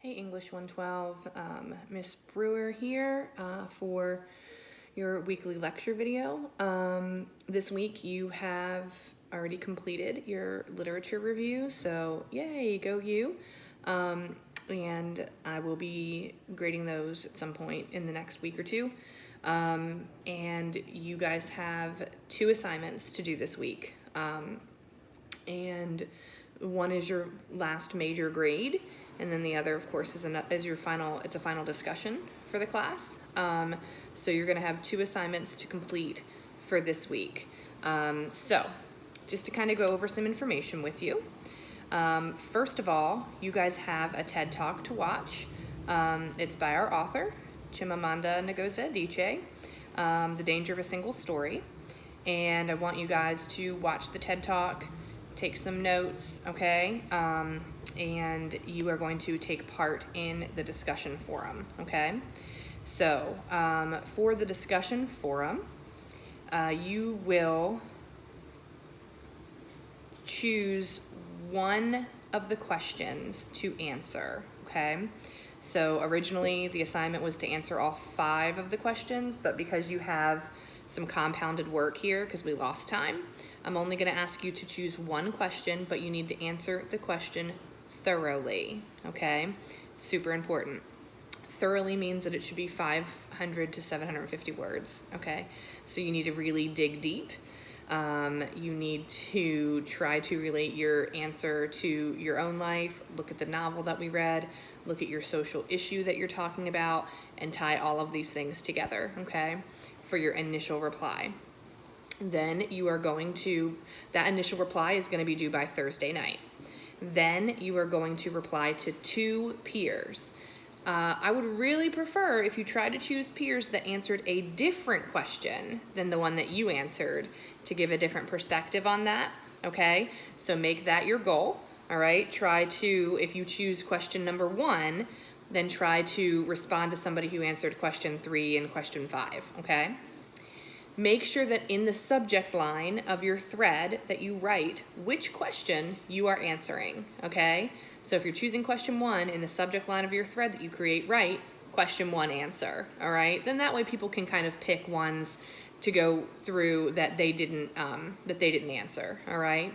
Hey, English 112, Miss Brewer here for your weekly lecture video. This week you have already completed your literature review, so yay, go you. And I will be grading those at some point in the next week or two. And you guys have 2 assignments to do this week. And one is your last major grade, and then the other, of course, is your final. It's a final discussion for the class. So you're going to have 2 assignments to complete for this week. So just to kind of go over some information with you. First of all, you guys have a TED Talk to watch. It's by our author, Chimamanda Ngozi Adichie, The Danger of a Single Story. And I want you guys to watch the TED Talk, take some notes, okay? And you are going to take part in the discussion forum, okay? So for the discussion forum, you will choose one of the questions to answer, okay? So originally the assignment was to answer all 5 of the questions, but because you have some compounded work here because we lost time, I'm only going to ask you to choose one question, but you need to answer the question thoroughly, okay? Super important. Thoroughly means that it should be 500 to 750 words, okay? So you need to really dig deep. You need to try to relate your answer to your own life, look at the novel that we read, look at your social issue that you're talking about, and tie all of these things together, okay, for your initial reply. Then you are going to, that initial reply is going to be due by Thursday night. Then you are going to reply to 2 peers. I would really prefer if you try to choose peers that answered a different question than the one that you answered to give a different perspective on that, okay? So make that your goal, all right? Try to, if you choose question number 1, then try to respond to somebody who answered question 3 and question 5, okay? Make sure that in the subject line of your thread that you write which question you are answering, okay? So if you're choosing question 1, in the subject line of your thread that you create, write question 1 answer, all right? Then that way people can kind of pick ones to go through that they didn't answer, all right?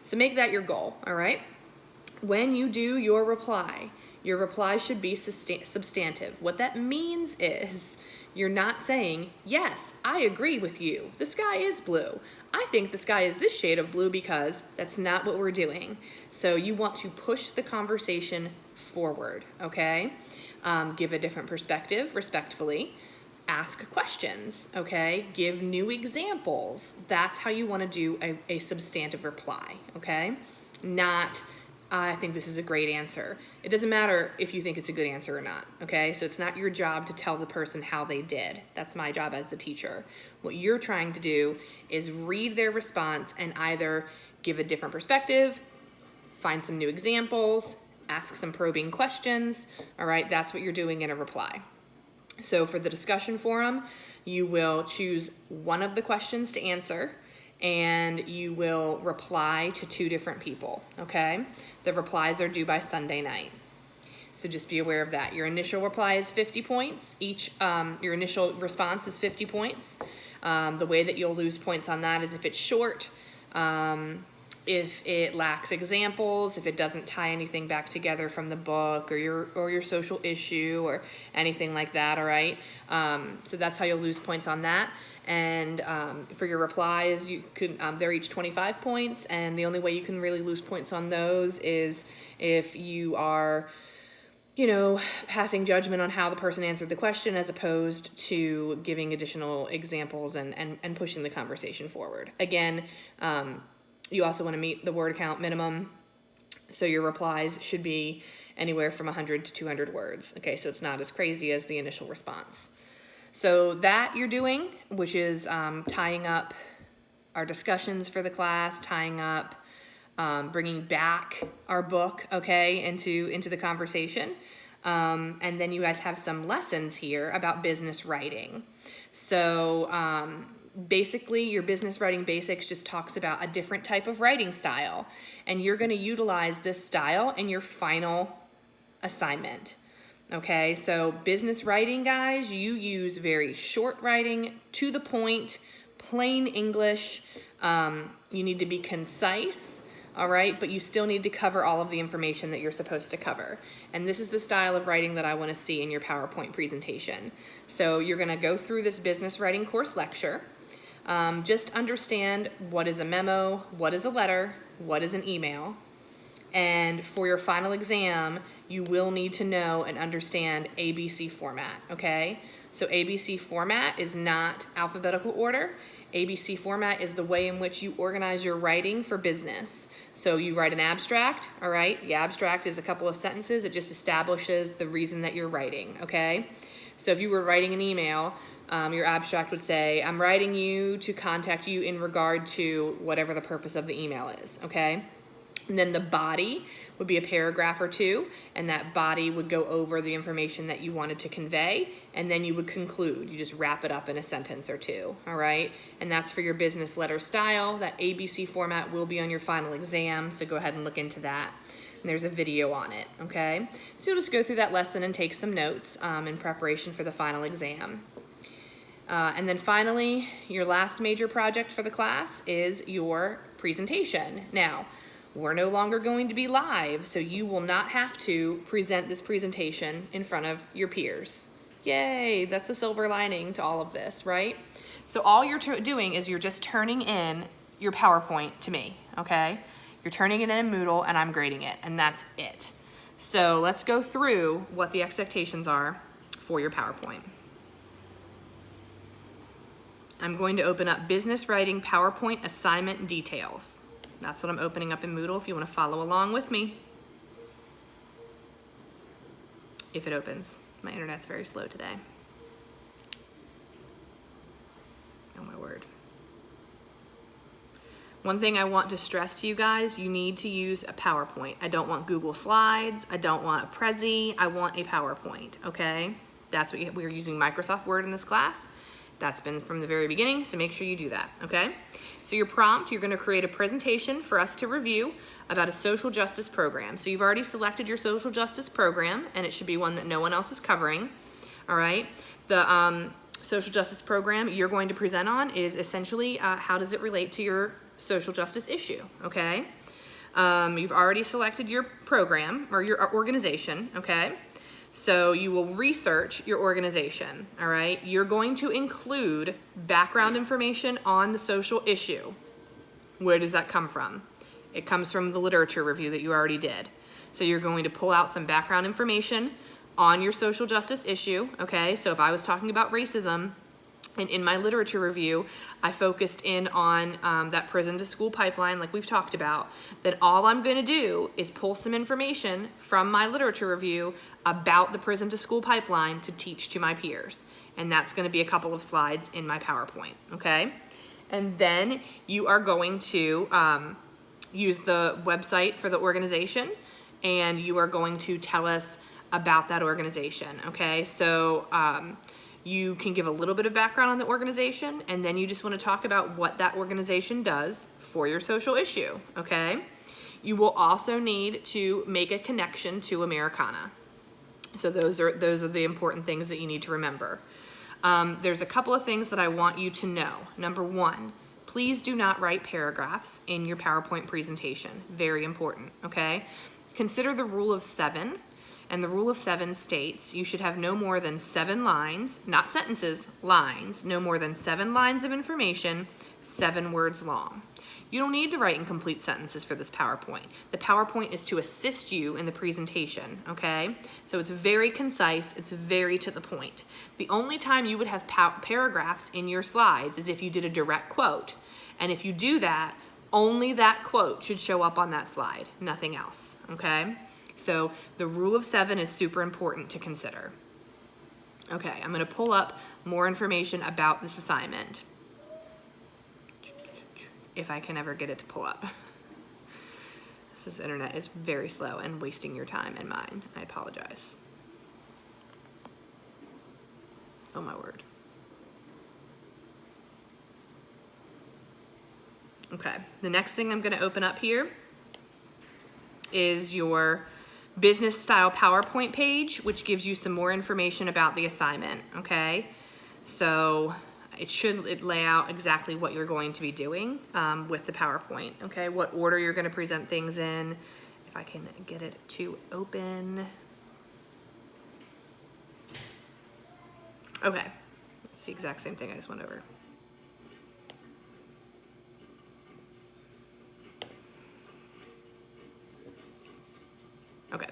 So make that your goal, all right? When you do your reply should be substantive. What that means is you're not saying, yes, I agree with you. The sky is blue. I think the sky is this shade of blue because that's not what we're doing. So you want to push the conversation forward, okay? Give a different perspective respectfully. Ask questions, okay? Give new examples. That's how you want to do a substantive reply, okay? Not, I think this is a great answer. It doesn't matter if you think it's a good answer or not, okay? So it's not your job to tell the person how they did. That's my job as the teacher. What you're trying to do is read their response and either give a different perspective, find some new examples, ask some probing questions, all right? That's what you're doing in a reply. So for the discussion forum, you will choose one of the questions to answer, and you will reply to 2 different people, okay? The replies are due by Sunday night. So just be aware of that. Your initial reply is 50 points. Your initial response is 50 points. The way that you'll lose points on that is if it's short, if it lacks examples, if it doesn't tie anything back together from the book or your social issue or anything like that, all right? So that's how you'll lose points on that. And for your replies, you could they're each 25 points, and the only way you can really lose points on those is if you are, passing judgment on how the person answered the question as opposed to giving additional examples and pushing the conversation forward. Again, you also want to meet the word count minimum, so your replies should be anywhere from 100 to 200 words. Okay, so it's not as crazy as the initial response. So that you're doing, which is tying up our discussions for the class, tying up, bringing back our book, okay, into the conversation. And then you guys have some lessons here about business writing. So basically, your business writing basics just talks about a different type of writing style, and you're going to utilize this style in your final assignment. Okay, so business writing, guys, you use very short writing, to the point, plain English. You need to be concise, all right, but you still need to cover all of the information that you're supposed to cover. And this is the style of writing that I want to see in your PowerPoint presentation. So you're going to go through this business writing course lecture. Just understand what is a memo, what is a letter, what is an email. And for your final exam, you will need to know and understand ABC format, okay? So ABC format is not alphabetical order. ABC format is the way in which you organize your writing for business. So you write an abstract, all right? The abstract is a couple of sentences. It just establishes the reason that you're writing, okay? So if you were writing an email, your abstract would say, I'm writing you to contact you in regard to whatever the purpose of the email is, okay? And then the body would be a paragraph or two, and that body would go over the information that you wanted to convey, and then you would conclude. You just wrap it up in a sentence or two, all right? And that's for your business letter style. That ABC format will be on your final exam, so go ahead and look into that. And there's a video on it, okay? So you'll just go through that lesson and take some notes in preparation for the final exam. And then finally, your last major project for the class is your presentation. Now, we're no longer going to be live, so you will not have to present this presentation in front of your peers. Yay, that's a silver lining to all of this, right? So all you're doing is you're just turning in your PowerPoint to me, okay? You're turning it in Moodle and I'm grading it, and that's it. So let's go through what the expectations are for your PowerPoint. I'm going to open up Business Writing PowerPoint Assignment Details. That's what I'm opening up in Moodle if you want to follow along with me. If it opens. My internet's very slow today. Oh my word. One thing I want to stress to you guys, you need to use a PowerPoint. I don't want Google Slides. I don't want a Prezi. I want a PowerPoint, okay? That's what we're using Microsoft Word in this class. That's been from the very beginning, so make sure you do that, okay? So your prompt, you're gonna create a presentation for us to review about a social justice program. So you've already selected your social justice program, and it should be one that no one else is covering, all right? The social justice program you're going to present on is essentially how does it relate to your social justice issue, okay? You've already selected your program, or your organization, okay? So you will research your organization, all right? You're going to include background information on the social issue. Where does that come from? It comes from the literature review that you already did. So you're going to pull out some background information on your social justice issue, okay? So if I was talking about racism, and in my literature review, I focused in on that prison to school pipeline like we've talked about, then all I'm gonna do is pull some information from my literature review about the prison to school pipeline to teach to my peers. And that's gonna be a couple of slides in my PowerPoint, okay? And then you are going to use the website for the organization, and you are going to tell us about that organization, okay? So, you can give a little bit of background on the organization, and then you just want to talk about what that organization does for your social issue, okay? You will also need to make a connection to Americana. So those are the important things that you need to remember. There's a couple of things that I want you to know. Number one, please do not write paragraphs in your PowerPoint presentation. Very important, okay? Consider the rule of 7. And the rule of 7 states you should have no more than 7 lines, not sentences, lines, no more than 7 lines of information, 7 words long. You don't need to write incomplete sentences for this PowerPoint. The PowerPoint is to assist you in the presentation, okay? So it's very concise, it's very to the point. The only time you would have paragraphs in your slides is if you did a direct quote. And if you do that, only that quote should show up on that slide, nothing else, okay? So the rule of 7 is super important to consider. Okay, I'm gonna pull up more information about this assignment. If I can ever get it to pull up. This internet is very slow and wasting your time and mine. I apologize. Oh my word. Okay, the next thing I'm gonna open up here is your business style PowerPoint page, which gives you some more information about the assignment, okay? So it should lay out exactly what you're going to be doing with the PowerPoint, okay? What order you're gonna present things in. If I can get it to open. Okay, it's the exact same thing I just went over. Okay.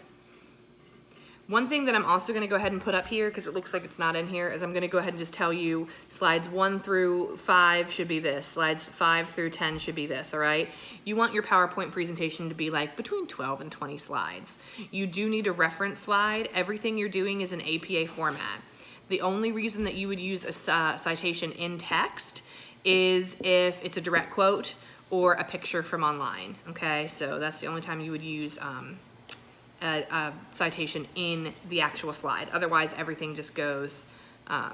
One thing that I'm also going to go ahead and put up here, because it looks like it's not in here, is I'm going to go ahead and just tell you slides 1 through 5 should be this. Slides 5 through 10 should be this, all right? You want your PowerPoint presentation to be like between 12 and 20 slides. You do need a reference slide. Everything you're doing is in APA format. The only reason that you would use a citation in text is if it's a direct quote or a picture from online, okay? So that's the only time you would use a citation in the actual slide. Otherwise, everything just goes at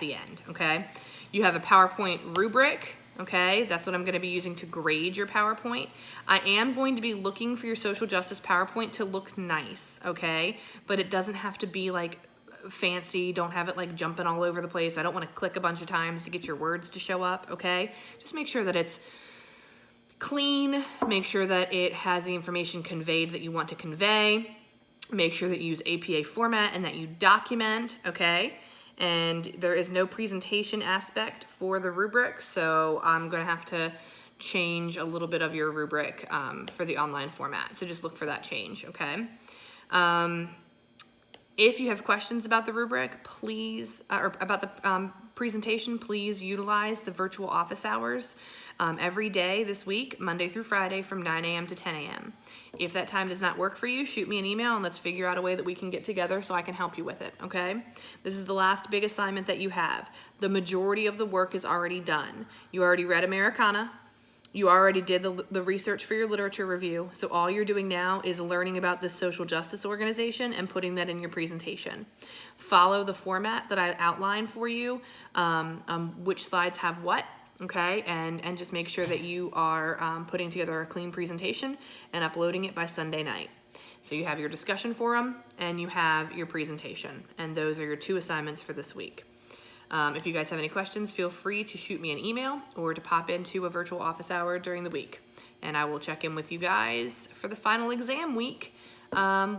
the end, okay? You have a PowerPoint rubric, okay? That's what I'm gonna be using to grade your PowerPoint. I am going to be looking for your social justice PowerPoint to look nice, okay? But it doesn't have to be like fancy. Don't have it like jumping all over the place. I don't wanna click a bunch of times to get your words to show up, okay? Just make sure that it's clean, make sure that it has the information conveyed that you want to convey, make sure that you use APA format and that you document, okay? And there is no presentation aspect for the rubric, so I'm gonna have to change a little bit of your rubric for the online format, so just look for that change, okay? If you have questions about the rubric, please, or about the presentation, please utilize the virtual office hours every day this week, Monday through Friday from 9 a.m. to 10 a.m. If that time does not work for you, shoot me an email and let's figure out a way that we can get together so I can help you with it, okay? This is the last big assignment that you have. The majority of the work is already done. You already read Americana. You already did the research for your literature review, so all you're doing now is learning about this social justice organization and putting that in your presentation. Follow the format that I outlined for you, which slides have what, okay? And just make sure that you are putting together a clean presentation and uploading it by Sunday night. So you have your discussion forum and you have your presentation, and those are your 2 assignments for this week. If you guys have any questions, feel free to shoot me an email or to pop into a virtual office hour during the week. And I will check in with you guys for the final exam week,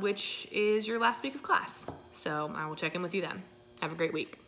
which is your last week of class. So I will check in with you then. Have a great week.